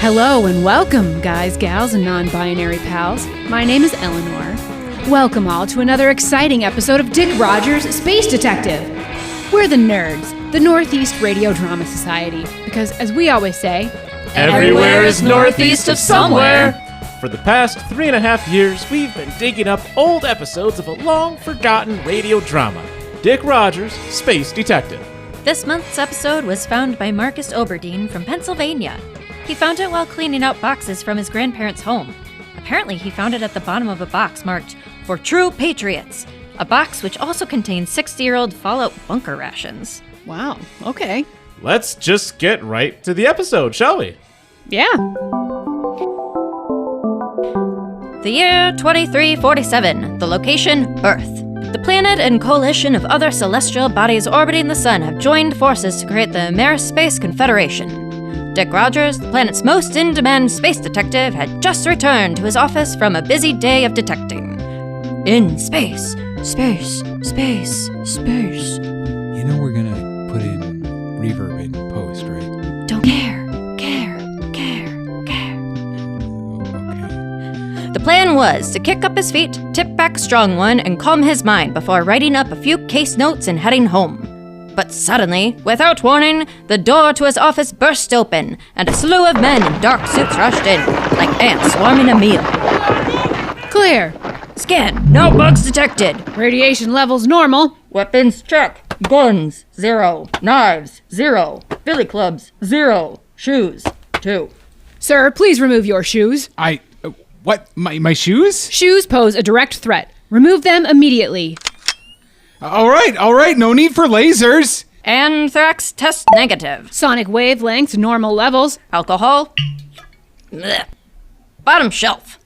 Hello and welcome, guys, gals, and non-binary pals. My name is Eleanor. Welcome all to another exciting episode of Dick Rogers' Space Detective. We're the N.E.R.D.S, the Northeast Radio Drama Society, because as we always say, everywhere is northeast of somewhere. For the past 3.5 years, we've been digging up old episodes of a long-forgotten radio drama, Dick Rogers' Space Detective. This month's episode was found by Marcus Oberdeen from Pennsylvania. He found it while cleaning out boxes from his grandparents' home. Apparently, he found it at the bottom of a box marked, "For True Patriots," a box which also contains 60-year-old Fallout bunker rations. wow, okay. Let's just get right to the episode, shall we? Yeah. The year 2347, the location, Earth. The planet and coalition of other celestial bodies orbiting the sun have joined forces to create the N.E.R.D.S Space Confederation. Dick Rogers, the planet's most in-demand space detective, had just returned to his office from a busy day of detecting. In space, space, space, space. You know we're gonna put in reverb in post, right? Don't care. Okay. The plan was to kick up his feet, tip back a strong one, and calm his mind before writing up a few case notes and heading home. But suddenly, without warning, the door to his office burst open, and a slew of men in dark suits rushed in, like ants swarming a meal. Clear. Scan, no bugs detected. Radiation levels normal. Weapons check. Guns, 0. Knives, 0. Billy clubs, 0. Shoes, 2. Sir, please remove your shoes. What? My shoes? Shoes pose a direct threat. Remove them immediately. All right, no need for lasers. Anthrax test negative. Sonic wavelengths normal levels. Alcohol? Blech. Bottom shelf.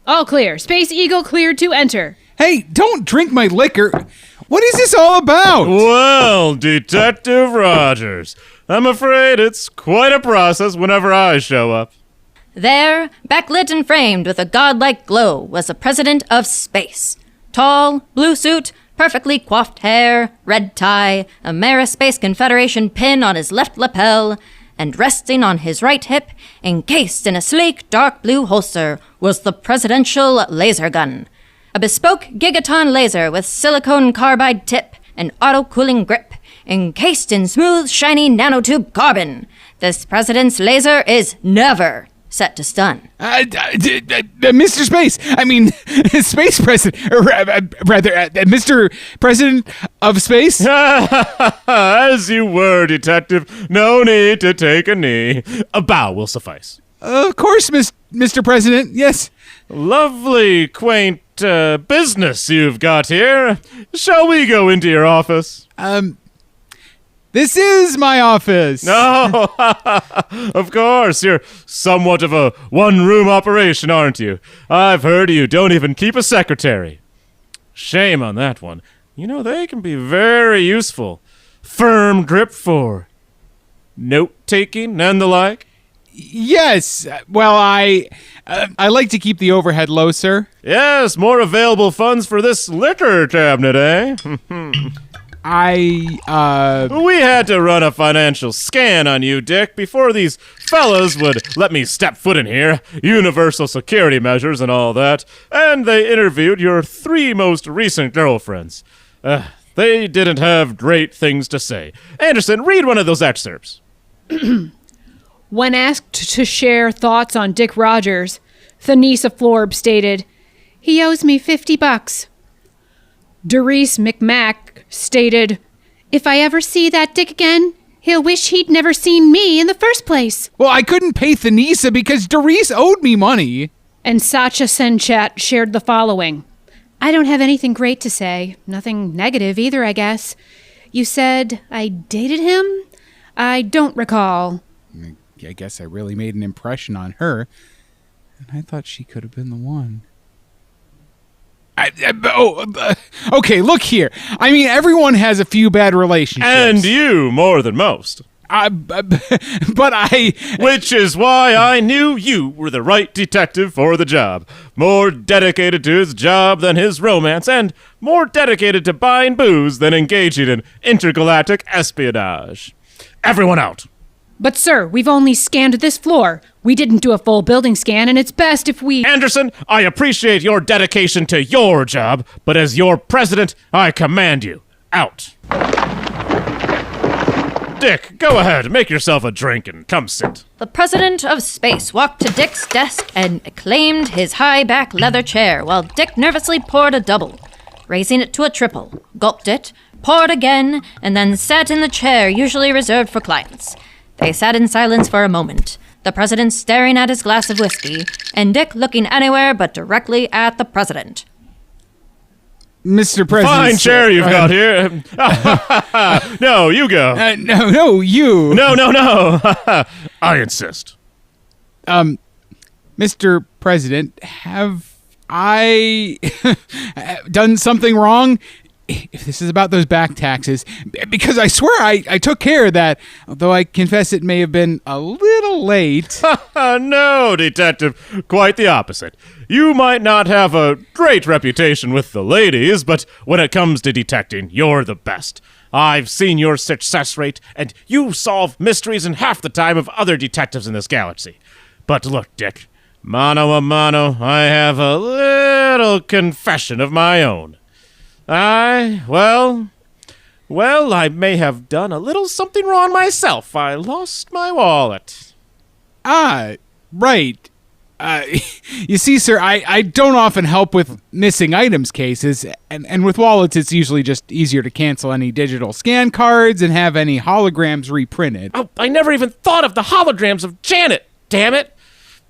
All clear. Space Eagle cleared to enter. Hey, don't drink my liquor. What is this all about? Well, Detective Rogers, I'm afraid it's quite a process whenever I show up. There, backlit and framed with a godlike glow, was the president of space. Tall, blue suit, perfectly coiffed hair, red tie, a N.E.R.D.S Space Confederation pin on his left lapel, and resting on his right hip, encased in a sleek dark blue holster, was the presidential laser gun. A bespoke gigaton laser with silicone carbide tip and auto-cooling grip, encased in smooth, shiny nanotube carbon. This president's laser is never set to stun. Mr. Space, Space President, or rather, Mr. President of Space? As you were, Detective. No need to take a knee. A bow will suffice. Of course, Mr. President, yes. Lovely, quaint business you've got here. Shall we go into your office? This is my office. No, of course. You're somewhat of a one-room operation, aren't you? I've heard you don't even keep a secretary. Shame on that one. You know, they can be very useful. Firm grip for note-taking and the like. Yes. Well, I like to keep the overhead low, sir. Yes, more available funds for this liquor cabinet, eh? We We had to run a financial scan on you, Dick, before these fellas would let me step foot in here. Universal security measures and all that. And they interviewed your 3 most recent girlfriends. They didn't have great things to say. Anderson, read one of those excerpts. When asked to share thoughts on Dick Rogers, Thanisa Florb stated, "He owes me $50. Doris McMack stated, "If I ever see that Dick again, he'll wish he'd never seen me in the first place." Well, I couldn't pay Thanisa because Doris owed me money. And Satya Senchat shared the following. "I don't have anything great to say. Nothing negative either, I guess. You said I dated him? I don't recall." I guess I really made an impression on her, and I thought she could have been the one. Okay, look here. Everyone has a few bad relationships. And you more than most. Which is why I knew you were the right detective for the job. More dedicated to his job than his romance, and more dedicated to buying booze than engaging in intergalactic espionage. Everyone out. But sir, we've only scanned this floor. We didn't do a full building scan, and it's best if we... Anderson, I appreciate your dedication to your job, but as your president, I command you. Out. Dick, go ahead, make yourself a drink and come sit. The president of space walked to Dick's desk and claimed his high-back leather chair while Dick nervously poured a double, raising it to a triple, gulped it, poured again, and then sat in the chair usually reserved for clients. They sat in silence for a moment, the president staring at his glass of whiskey, and Dick looking anywhere but directly at the president. Mr. President. Fine chair you've got here. No, you go. No, you. No. I insist. Mr. President, have I done something wrong? If this is about those back taxes, because I swear I took care of that, although I confess it may have been a little late. No, Detective, quite the opposite. You might not have a great reputation with the ladies, but when it comes to detecting, you're the best. I've seen your success rate, and you solve mysteries in half the time of other detectives in this galaxy. But look, Dick, mano a mano, I have a little confession of my own. Well, I may have done a little something wrong myself. I lost my wallet. Ah, right. You see, sir, I don't often help with missing items cases, and with wallets it's usually just easier to cancel any digital scan cards and have any holograms reprinted. Oh, I never even thought of the holograms of Janet, damn it.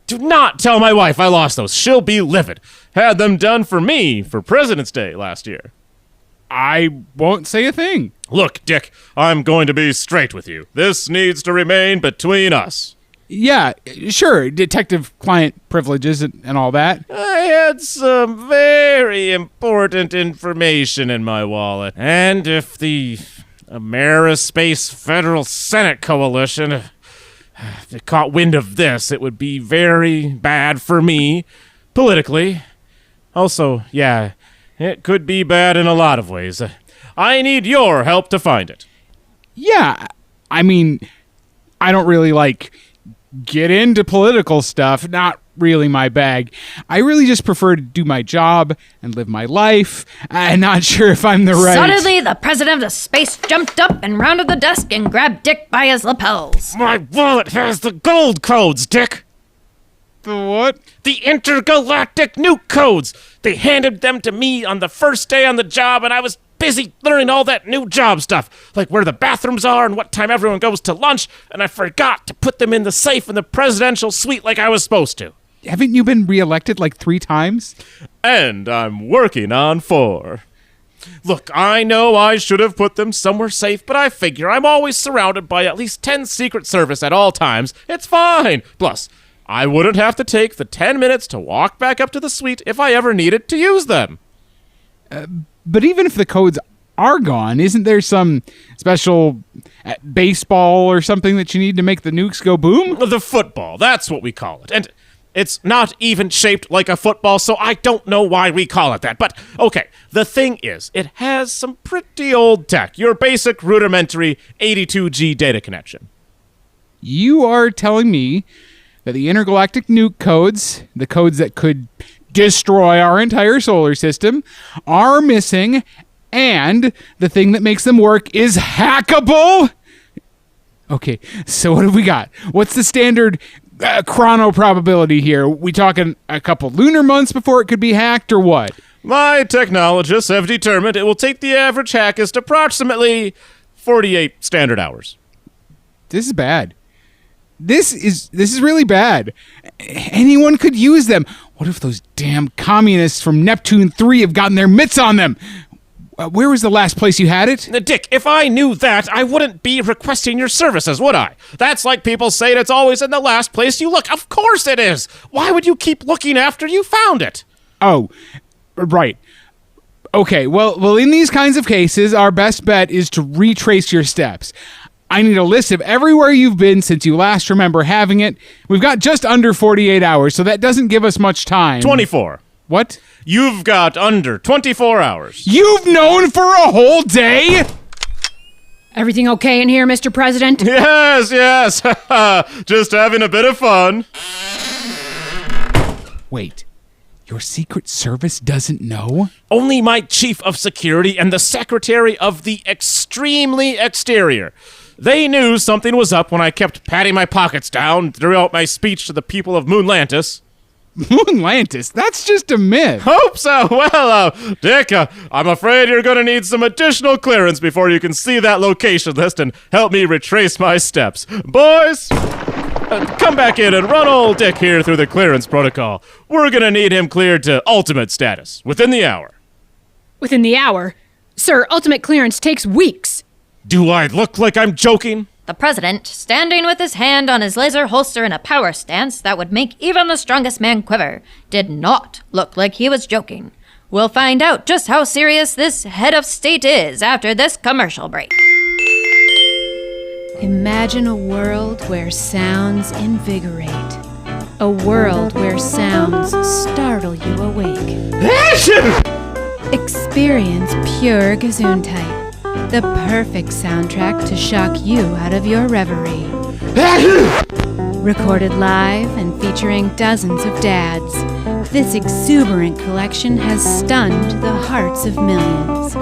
Do not tell my wife I lost those. She'll be livid. Had them done for me for President's Day last year. I won't say a thing. Look, Dick, I'm going to be straight with you. This needs to remain between us. Yeah, sure, detective-client privileges and all that. I had some very important information in my wallet. And if the N.E.R.D.S Federal Senate Coalition caught wind of this, it would be very bad for me, politically. Also, yeah, it could be bad in a lot of ways. I need your help to find it. Yeah, I mean, I don't really, get into political stuff. Not really my bag. I really just prefer to do my job and live my life. I'm not sure if I'm the right... Suddenly, the president of space jumped up and rounded the desk and grabbed Dick by his lapels. My wallet has the gold codes, Dick. The what? The intergalactic nuke codes. They handed them to me on the first day on the job, and I was busy learning all that new job stuff, like where the bathrooms are and what time everyone goes to lunch, and I forgot to put them in the safe in the presidential suite like I was supposed to. Haven't you been reelected 3 times? And I'm working on 4. Look, I know I should have put them somewhere safe, but I figure I'm always surrounded by at least 10 Secret Service at all times. It's fine. Plus, I wouldn't have to take the 10 minutes to walk back up to the suite if I ever needed to use them. But even if the codes are gone, isn't there some special baseball or something that you need to make the nukes go boom? The football, that's what we call it. And it's not even shaped like a football, so I don't know why we call it that. But, okay, the thing is, it has some pretty old tech. Your basic rudimentary 82G data connection. You are telling me that the intergalactic nuke codes, the codes that could destroy our entire solar system, are missing, and the thing that makes them work is hackable? Okay, so what have we got? What's the standard chrono probability here? We talking a couple lunar months before it could be hacked, or what? My technologists have determined it will take the average hackist approximately 48 standard hours. This is bad. This is really bad. Anyone could use them. What if those damn communists from Neptune 3 have gotten their mitts on them? Where was the last place you had it? Dick, if I knew that, I wouldn't be requesting your services, would I? That's like people saying it's always in the last place you look. Of course it is. Why would you keep looking after you found it? Oh, right. Okay, well, in these kinds of cases, our best bet is to retrace your steps. I need a list of everywhere you've been since you last remember having it. We've got just under 48 hours, so that doesn't give us much time. 24. What? You've got under 24 hours. You've known for a whole day? Everything okay in here, Mr. President? Yes. Just having a bit of fun. Wait, your Secret Service doesn't know? Only my chief of security and the secretary of the extremely exterior. They knew something was up when I kept patting my pockets down throughout my speech to the people of Moonlantis. Moonlantis? That's just a myth. Hope so. Well, Dick, I'm afraid you're going to need some additional clearance before you can see that location list and help me retrace my steps. Boys, come back in and run old Dick here through the clearance protocol. We're going to need him cleared to ultimate status within the hour. Within the hour? Sir, ultimate clearance takes weeks. Do I look like I'm joking? The president, standing with his hand on his laser holster in a power stance that would make even the strongest man quiver, did not look like he was joking. We'll find out just how serious this head of state is after this commercial break. Imagine a world where sounds invigorate. A world where sounds startle you awake. Experience pure Gesundheit. The perfect soundtrack to shock you out of your reverie. Recorded live and featuring dozens of dads, this exuberant collection has stunned the hearts of millions.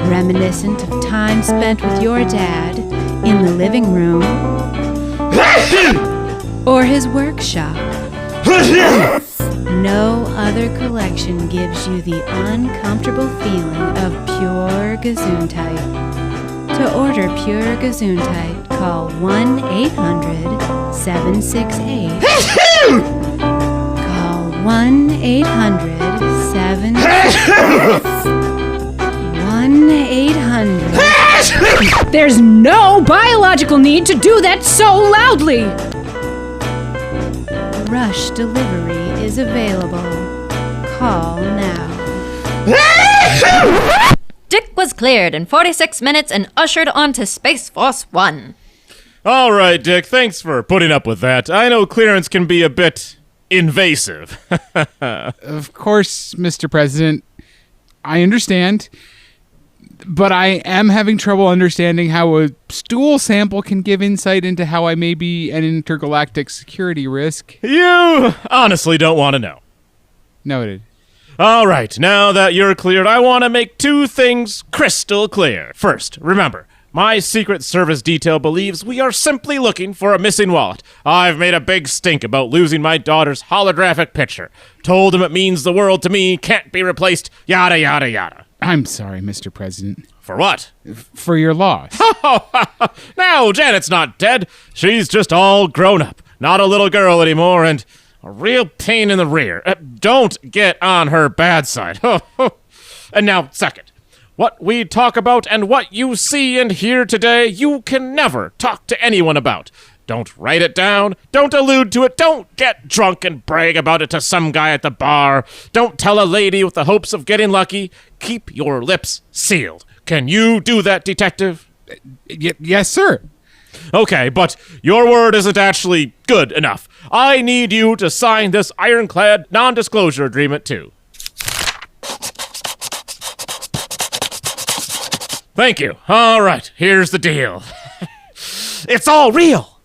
Reminiscent of time spent with your dad in the living room or his workshop. No other collection gives you the uncomfortable feeling of pure Gesundheit. To order pure Gesundheit, call 1-800-768. Call 1-800-768. There's no biological need to do that so loudly! Rush delivery is available. Call now. Dick was cleared in 46 minutes and ushered onto Space Force 1. All right, Dick, thanks for putting up with that. I know clearance can be a bit invasive. Of course, Mr. President. I understand. But I am having trouble understanding how a stool sample can give insight into how I may be an intergalactic security risk. You honestly don't want to know. Noted. All right, now that you're cleared, I want to make two things crystal clear. First, remember, my Secret Service detail believes we are simply looking for a missing wallet. I've made a big stink about losing my daughter's holographic picture. Told him it means the world to me, can't be replaced, yada, yada, yada. I'm sorry, Mr. President. For what? For your loss. No, Janet's not dead. She's just all grown up. Not a little girl anymore, and a real pain in the rear. Don't get on her bad side. And now, second, what we talk about and what you see and hear today, you can never talk to anyone about. Don't write it down. Don't allude to it. Don't get drunk and brag about it to some guy at the bar. Don't tell a lady with the hopes of getting lucky. Keep your lips sealed. Can you do that, Detective? Yes, sir. Okay, but your word isn't actually good enough. I need you to sign this ironclad non-disclosure agreement, too. Thank you. All right, here's the deal. It's all real.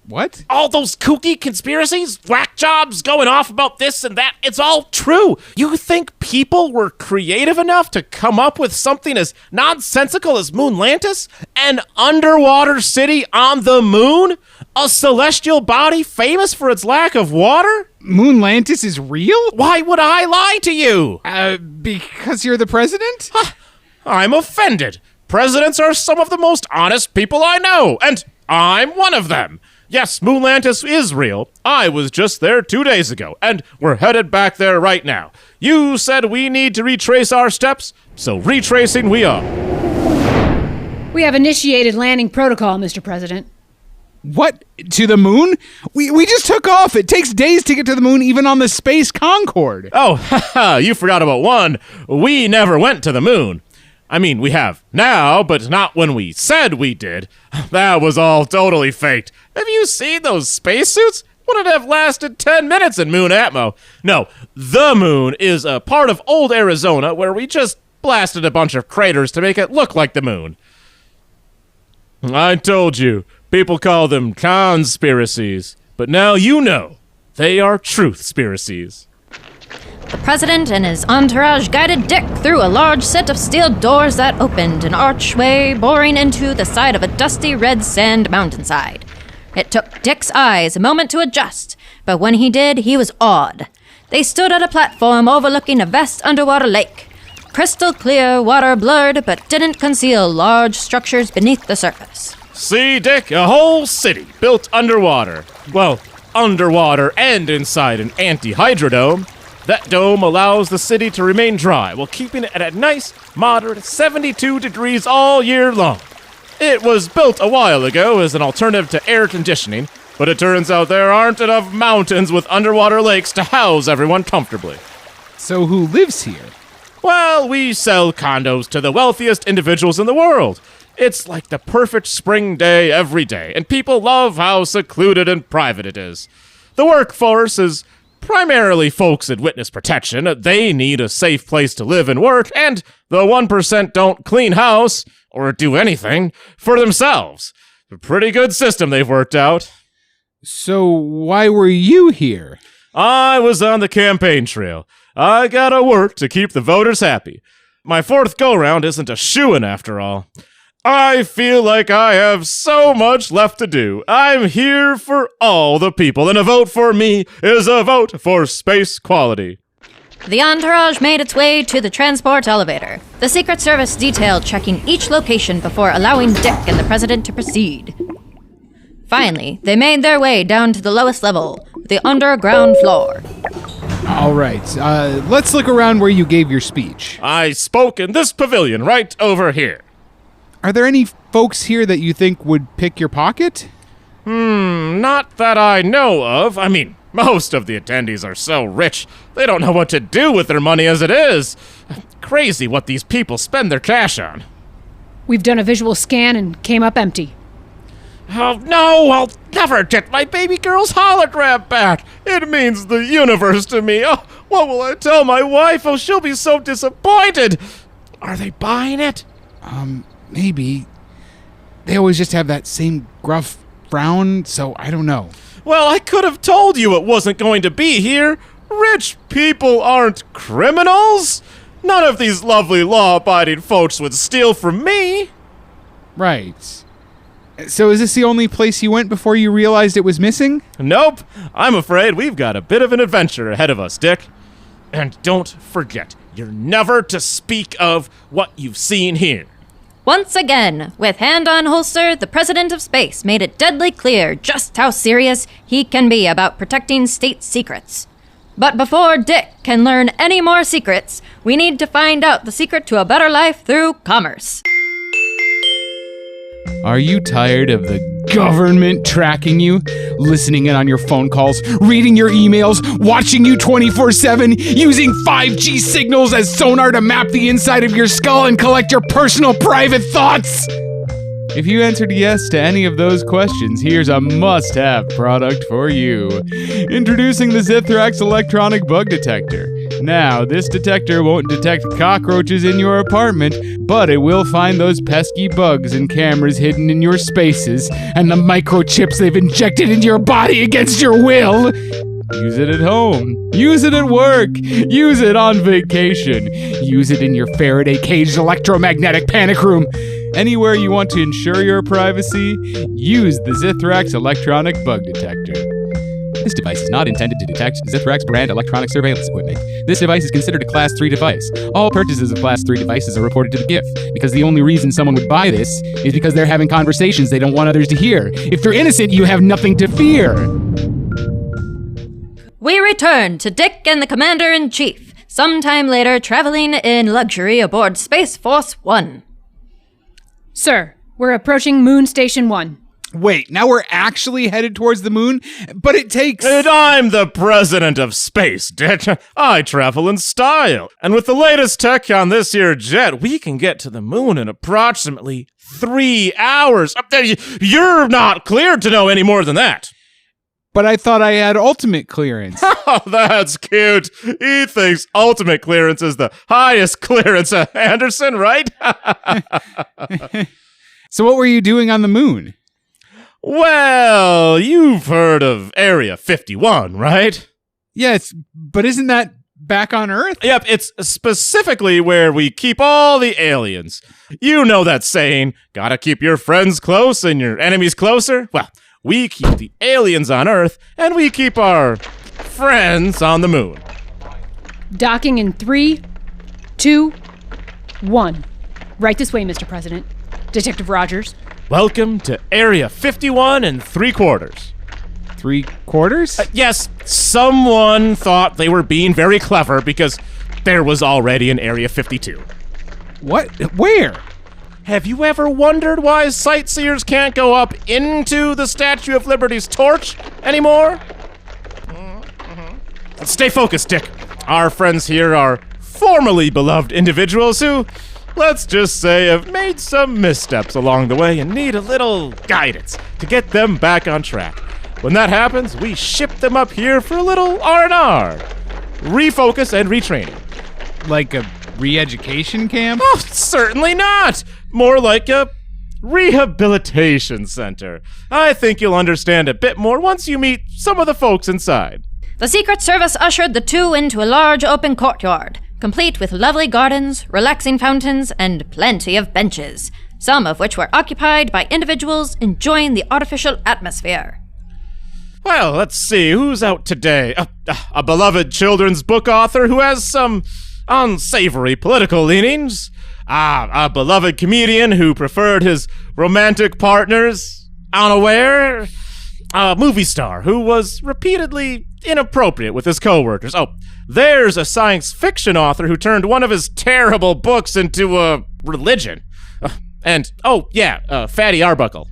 What? All those kooky conspiracies, whack jobs going off about this and that, it's all true. You think people were creative enough to come up with something as nonsensical as Moonlantis? An underwater city on the moon? A celestial body famous for its lack of water? Moonlantis is real? Why would I lie to you? Because you're the president? I'm offended. Presidents are some of the most honest people I know, and I'm one of them. Yes, Moonlantis is real. I was just there 2 days ago, and we're headed back there right now. You said we need to retrace our steps, so retracing we are. We have initiated landing protocol, Mr. President. What? To the moon? We just took off. It takes days to get to the moon, even on the Space Concorde. Oh, haha, you forgot about one. We never went to the moon. I mean, we have now, but not when we said we did. That was all totally faked. Have you seen those spacesuits? Wouldn't have lasted 10 minutes in moon atmo. No, the moon is a part of old Arizona where we just blasted a bunch of craters to make it look like the moon. I told you, people call them conspiracies, but now you know. They are truth-spiracies. The president and his entourage guided Dick through a large set of steel doors that opened an archway boring into the side of a dusty red sand mountainside. It took Dick's eyes a moment to adjust, but when he did, he was awed. They stood at a platform overlooking a vast underwater lake. Crystal clear water blurred but didn't conceal large structures beneath the surface. See, Dick, a whole city built underwater. Well, underwater and inside an anti-hydrodome. That dome allows the city to remain dry while keeping it at a nice, moderate 72 degrees all year long. It was built a while ago as an alternative to air conditioning, but it turns out there aren't enough mountains with underwater lakes to house everyone comfortably. So who lives here? Well, we sell condos to the wealthiest individuals in the world. It's like the perfect spring day every day, and people love how secluded and private it is. The workforce is primarily folks in witness protection. They need a safe place to live and work, and the 1% don't clean house or do anything for themselves. A pretty good system they've worked out. So why were you here? I was on the campaign trail. I gotta work to keep the voters happy. My fourth go-round isn't a shoo-in after all. I feel like I have so much left to do. I'm here for all the people, and a vote for me is a vote for space quality. The entourage made its way to the transport elevator, the Secret Service detail checking each location before allowing Dick and the president to proceed. Finally, they made their way down to the lowest level, the underground floor. All right, let's look around where you gave your speech. I spoke in this pavilion right over here. Are there any folks here that you think would pick your pocket? Not that I know of. I mean, most of the attendees are so rich, they don't know what to do with their money as it is. Crazy what these people spend their cash on. We've done a visual scan and came up empty. Oh, no, I'll never get my baby girl's hologram back. It means the universe to me. Oh, what will I tell my wife? Oh, she'll be so disappointed. Are they buying it? Maybe. They always just have that same gruff frown, so I don't know. Well, I could have told you it wasn't going to be here. Rich people aren't criminals. None of these lovely law-abiding folks would steal from me. Right. So is this the only place you went before you realized it was missing? Nope. I'm afraid we've got a bit of an adventure ahead of us, Dick. And don't forget, you're never to speak of what you've seen here. Once again, with hand on holster, the president of space made it deadly clear just how serious he can be about protecting state secrets. But before Dick can learn any more secrets, we need to find out the secret to a better life through commerce. Are you tired of the government tracking you, listening in on your phone calls, reading your emails, watching you 24/7, using 5G signals as sonar to map the inside of your skull and collect your personal private thoughts? If you answered yes to any of those questions, here's a must-have product for you. Introducing the Zithrax electronic bug detector. Now, this detector won't detect cockroaches in your apartment, but it will find those pesky bugs and cameras hidden in your spaces and the microchips they've injected into your body against your will. Use it at home. Use it at work. Use it on vacation. Use it in your Faraday-caged electromagnetic panic room. Anywhere you want to ensure your privacy, use the Zithrax electronic bug detector. This device is not intended to detect Zithrax brand electronic surveillance equipment. This device is considered a Class 3 device. All purchases of Class 3 devices are reported to the GIF, because the only reason someone would buy this is because they're having conversations they don't want others to hear. If they're innocent, you have nothing to fear. We return to Dick and the Commander-in-Chief, sometime later traveling in luxury aboard Space Force One. Sir, we're approaching Moon Station 1. Wait, now we're actually headed towards the moon? But it takes... And I'm the president of space, Dick. I travel in style. And with the latest tech on this here jet, we can get to the moon in approximately 3 hours. You're not cleared to know any more than that. But I thought I had ultimate clearance. Oh, that's cute. He thinks ultimate clearance is the highest clearance, Anderson, right? So what were you doing on the moon? Well, you've heard of Area 51, right? Yes, but isn't that back on Earth? Yep, it's specifically where we keep all the aliens. You know that saying, gotta keep your friends close and your enemies closer? Well, we keep the aliens on Earth, and we keep our friends on the moon. Docking in 3, 2, 1. Right this way, Mr. President. Detective Rogers. Welcome to Area 51 and 3/4. 3/4? Yes, someone thought they were being very clever because there was already an Area 52. What? Where? Have you ever wondered why sightseers can't go up into the Statue of Liberty's torch anymore? Stay focused, Dick. Our friends here are formerly beloved individuals who, let's just say, have made some missteps along the way and need a little guidance to get them back on track. When that happens, we ship them up here for a little R&R, refocus and retraining. Like a re-education camp? Oh, certainly not! More like a rehabilitation center. I think you'll understand a bit more once you meet some of the folks inside. The Secret Service ushered the two into a large open courtyard, complete with lovely gardens, relaxing fountains, and plenty of benches, some of which were occupied by individuals enjoying the artificial atmosphere. Well, let's see, who's out today? A beloved children's book author who has some unsavory political leanings. A beloved comedian who preferred his romantic partners unaware. A movie star who was repeatedly inappropriate with his coworkers. Oh, there's a science fiction author who turned one of his terrible books into a religion. Fatty Arbuckle.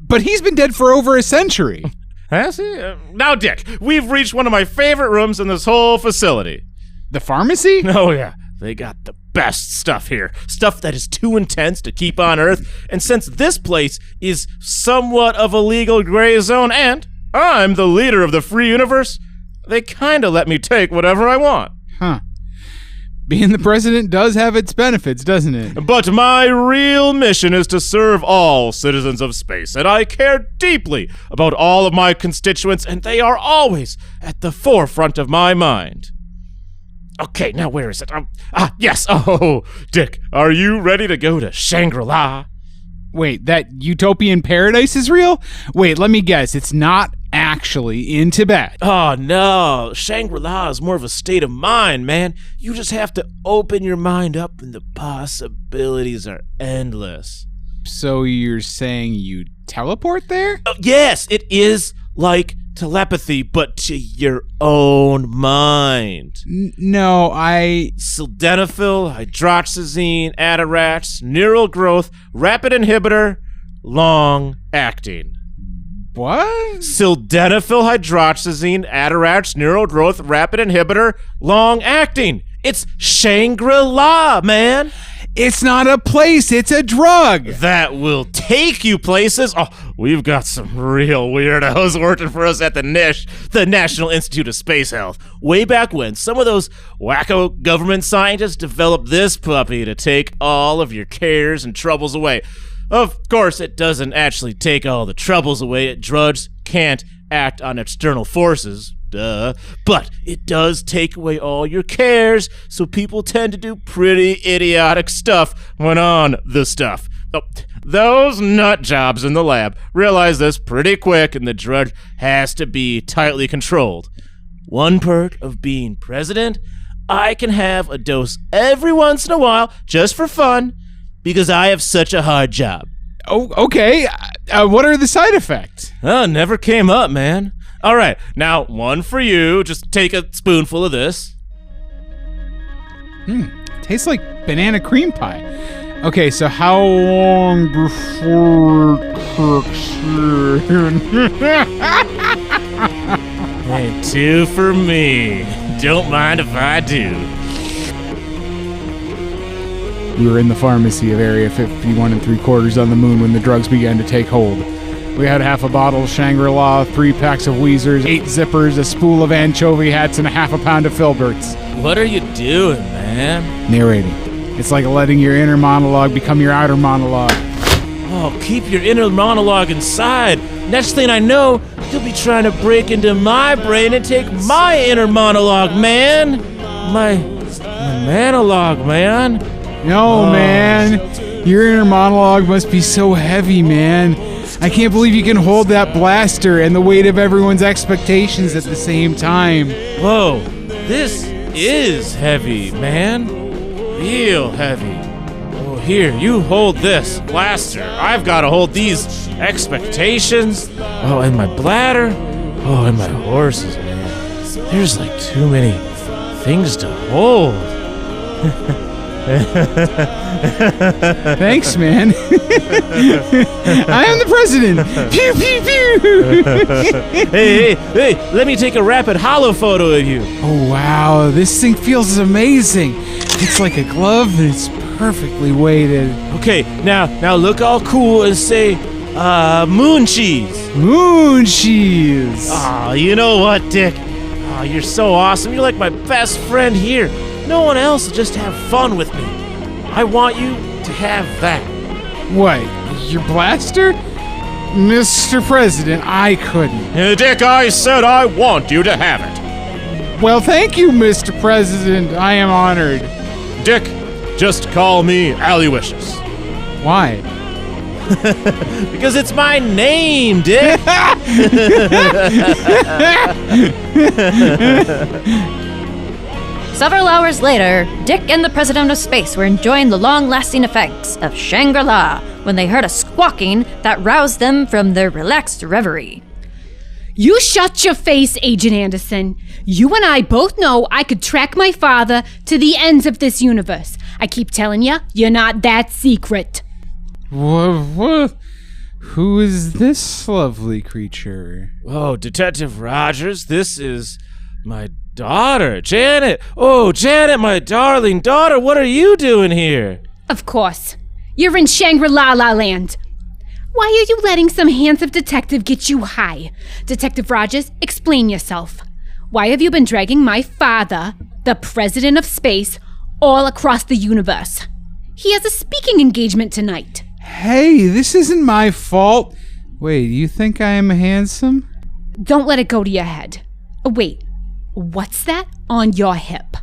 But he's been dead for over a century. Has he? Now, Dick, we've reached one of my favorite rooms in this whole facility. The pharmacy? Oh, yeah. They got the best stuff here. Stuff that is too intense to keep on Earth. And since this place is somewhat of a legal gray zone, and I'm the leader of the free universe, they kind of let me take whatever I want. Huh. Being the president does have its benefits, doesn't it? But my real mission is to serve all citizens of space, and I care deeply about all of my constituents, and they are always at the forefront of my mind. Okay, now where is it? Yes. Oh, Dick, are you ready to go to Shangri-La? Wait, that utopian paradise is real? Wait, let me guess. It's not actually in Tibet. Oh, no. Shangri-La is more of a state of mind, man. You just have to open your mind up and the possibilities are endless. So you're saying you teleport there? Yes, it is like telepathy, but to your own mind. No, Sildenafil, hydroxyzine, Atarax, neural growth, rapid inhibitor, long acting. What? Sildenafil, hydroxyzine, Atarax, neural growth, rapid inhibitor, long acting. It's Shangri-La, man. It's not a place, it's a drug. That will take you places. Oh, we've got some real weirdos working for us at the NIST, the National Institute of Space Health. Way back when, some of those wacko government scientists developed this puppy to take all of your cares and troubles away. Of course, it doesn't actually take all the troubles away. Drugs can't act on external forces. Duh. But it does take away all your cares, so people tend to do pretty idiotic stuff when on the stuff. Oh, those nut jobs in the lab realize this pretty quick, and the drug has to be tightly controlled. One perk of being president, I can have a dose every once in a while just for fun because I have such a hard job. Oh, okay. What are the side effects? Oh, never came up, man. All right, now one for you. Just take a spoonful of this. Tastes like banana cream pie. Okay, so how long before it cooks? Hey, two for me. Don't mind if I do. We were in the pharmacy of Area 51 and 3/4 on the moon when the drugs began to take hold. We had half a bottle of Shangri-La, 3 packs of Weezers, 8 zippers, a spool of anchovy hats, and a half a pound of Filberts. What are you doing, man? Narrating. It's like letting your inner monologue become your outer monologue. Oh, keep your inner monologue inside. Next thing I know, you'll be trying to break into my brain and take my inner monologue, man. My monologue, man. No, man. Your inner monologue must be so heavy, man. I can't believe you can hold that blaster and the weight of everyone's expectations at the same time. Whoa, this is heavy, man. Real heavy. Oh, here, you hold this blaster. I've got to hold these expectations. Oh, and my bladder. Oh, and my horses, man. There's like too many things to hold. Thanks, man. I am the president. Pew, pew, pew. Hey, let me take a rapid holo photo of you. Oh, wow. This thing feels amazing. It's like a glove and it's perfectly weighted. Okay, now look all cool and say, moon cheese. Moon cheese. Oh, you know what, Dick? Oh, you're so awesome. You're like my best friend here. No one else will just have fun with me. I want you to have that. What? Your blaster? Mr. President, I couldn't. Dick, I said I want you to have it. Well, thank you, Mr. President. I am honored. Dick, just call me Aloysius. Why? Because it's my name, Dick. Several hours later, Dick and the President of Space were enjoying the long-lasting effects of Shangri-La when they heard a squawking that roused them from their relaxed reverie. You shut your face, Agent Anderson. You and I both know I could track my father to the ends of this universe. I keep telling you, you're not that secret. What? Who is this lovely creature? Oh, Detective Rogers, this is my daughter, Janet. Oh, Janet, my darling daughter, what are you doing here? Of course. You're in Shangri-La land. Why are you letting some handsome detective get you high? Detective Rogers, explain yourself. Why have you been dragging my father, the President of Space, all across the universe? He has a speaking engagement tonight. Hey, this isn't my fault. Wait, you think I am handsome? Don't let it go to your head. Wait, what's that on your hip?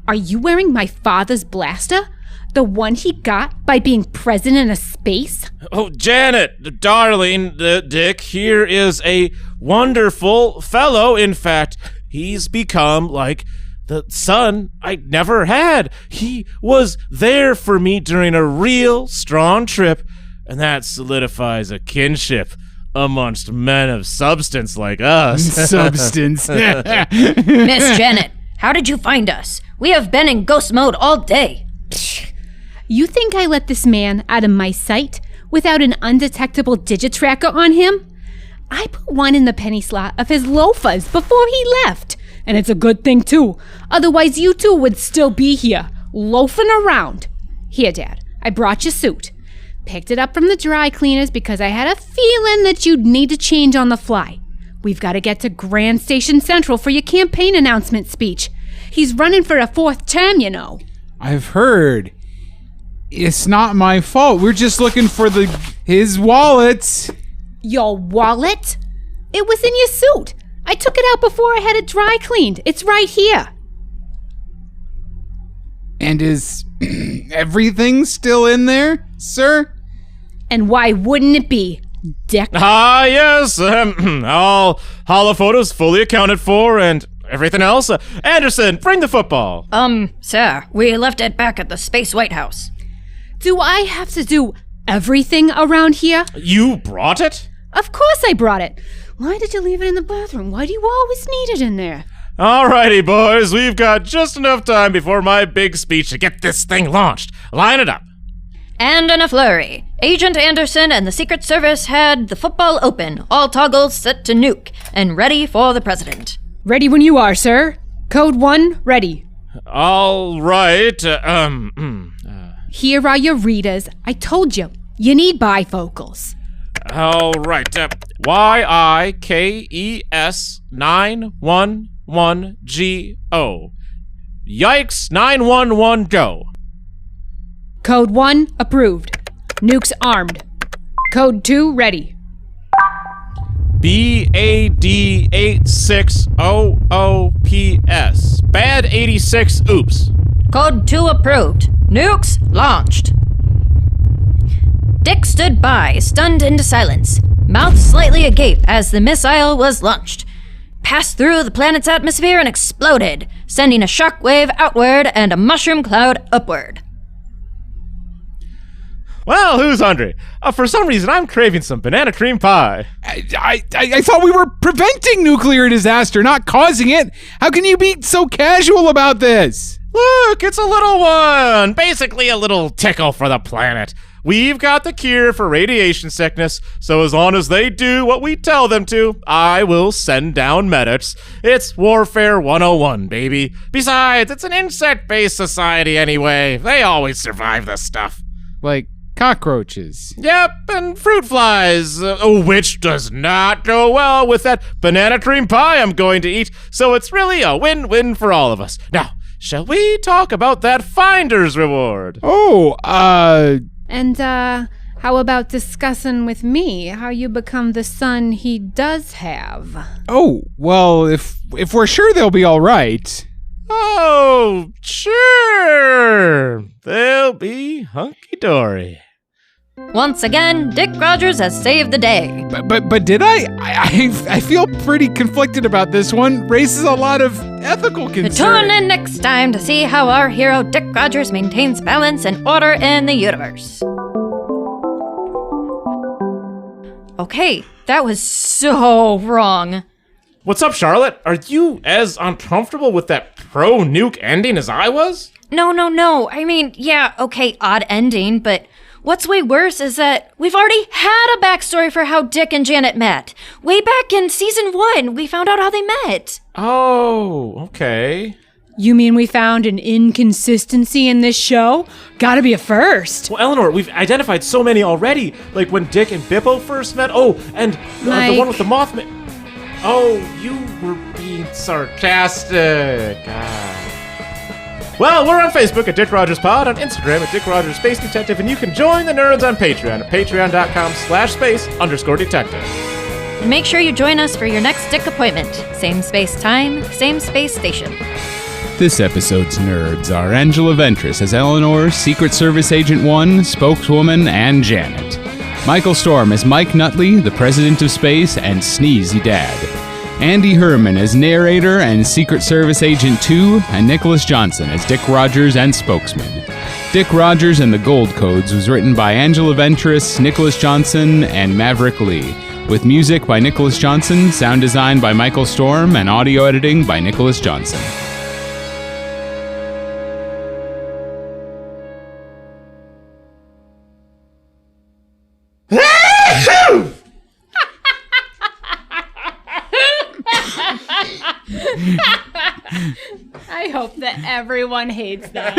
Are you wearing my father's blaster? The one he got by being president of space? Oh, Janet, darling, Dick, here is a wonderful fellow. In fact, he's become like the son I never had. He was there for me during a real strong trip, and that solidifies a kinship amongst men of substance like us. Substance. Miss Janet, how did you find us? We have been in ghost mode all day. You think I let this man out of my sight without an undetectable digitracker on him? I put one in the penny slot of his loafers before he left. And it's a good thing, too. Otherwise, you two would still be here, loafing around. Here, Dad, I brought your suit. Picked it up from the dry cleaners because I had a feeling that you'd need to change on the fly. We've got to get to Grand Station Central for your campaign announcement speech. He's running for a 4th term, you know. I've heard. It's not my fault. We're just looking for his wallet. Your wallet? It was in your suit. I took it out before I had it dry cleaned. It's right here. And is everything still in there, sir? And why wouldn't it be, Dick? Ah, yes. All holophotos fully accounted for and everything else. Anderson, bring the football. Sir, we left it back at the Space White House. Do I have to do everything around here? You brought it? Of course I brought it. Why did you leave it in the bathroom? Why do you always need it in there? Alrighty, boys. We've got just enough time before my big speech to get this thing launched. Line it up. And in a flurry, Agent Anderson and the Secret Service had the football open, all toggles set to nuke, and ready for the president. Ready when you are, sir. Code 1, ready. All right. Here are your readers. I told you, you need bifocals. All right. YIKES 911GO. Yikes 911 go. Code 1, approved. Nukes armed. Code 2 ready. BAD8600PS. Bad 86 oops. Code 2 approved. Nukes launched. Dick stood by, stunned into silence, mouth slightly agape as the missile was launched. Passed through the planet's atmosphere and exploded, sending a shockwave outward and a mushroom cloud upward. Well, who's hungry? For some reason, I'm craving some banana cream pie. I thought we were preventing nuclear disaster, not causing it. How can you be so casual about this? Look, it's a little one. Basically a little tickle for the planet. We've got the cure for radiation sickness, so as long as they do what we tell them to, I will send down medics. It's Warfare 101, baby. Besides, it's an insect-based society anyway. They always survive this stuff. Like cockroaches. Yep, and fruit flies, which does not go well with that banana cream pie I'm going to eat, so it's really a win-win for all of us. Now, shall we talk about that finder's reward? Oh, And, how about discussing with me how you become the son he does have? Oh, well, if we're sure they'll be all right. Oh, sure. They'll be hunky-dory. Once again, Dick Rogers has saved the day. But did I feel pretty conflicted about this one. Raises a lot of ethical concern. Tune in next time to see how our hero Dick Rogers maintains balance and order in the universe. Okay, that was so wrong. What's up, Charlotte? Are you as uncomfortable with that pro-nuke ending as I was? No. I mean, yeah, okay, odd ending, but what's way worse is that we've already had a backstory for how Dick and Janet met. Way back in season 1, we found out how they met. Oh, okay. You mean we found an inconsistency in this show? Gotta be a first. Well, Eleanor, we've identified so many already. Like when Dick and Bippo first met. Oh, and the one with the Mothman. Oh, you were being sarcastic. Well, we're on Facebook at Dick Rogers Pod, on Instagram at Dick Rogers Space Detective, and you can join the nerds on Patreon at patreon.com/space_detective. And make sure you join us for your next Dick appointment. Same space time, same space station. This episode's nerds are Angela Ventris as Eleanor, Secret Service Agent 1, Spokeswoman, and Janet. Michael Storm as Mike Nutley, the President of Space, and Sneezy Dad. Andy Herman as Narrator and Secret Service Agent 2, and Nicholas Johnson as Dick Rogers and Spokesman. Dick Rogers and the Gold Codes was written by Angela Ventris, Nicholas Johnson, and Maverick Lee, with music by Nicholas Johnson, sound design by Michael Storm, and audio editing by Nicholas Johnson. I hope that everyone hates that.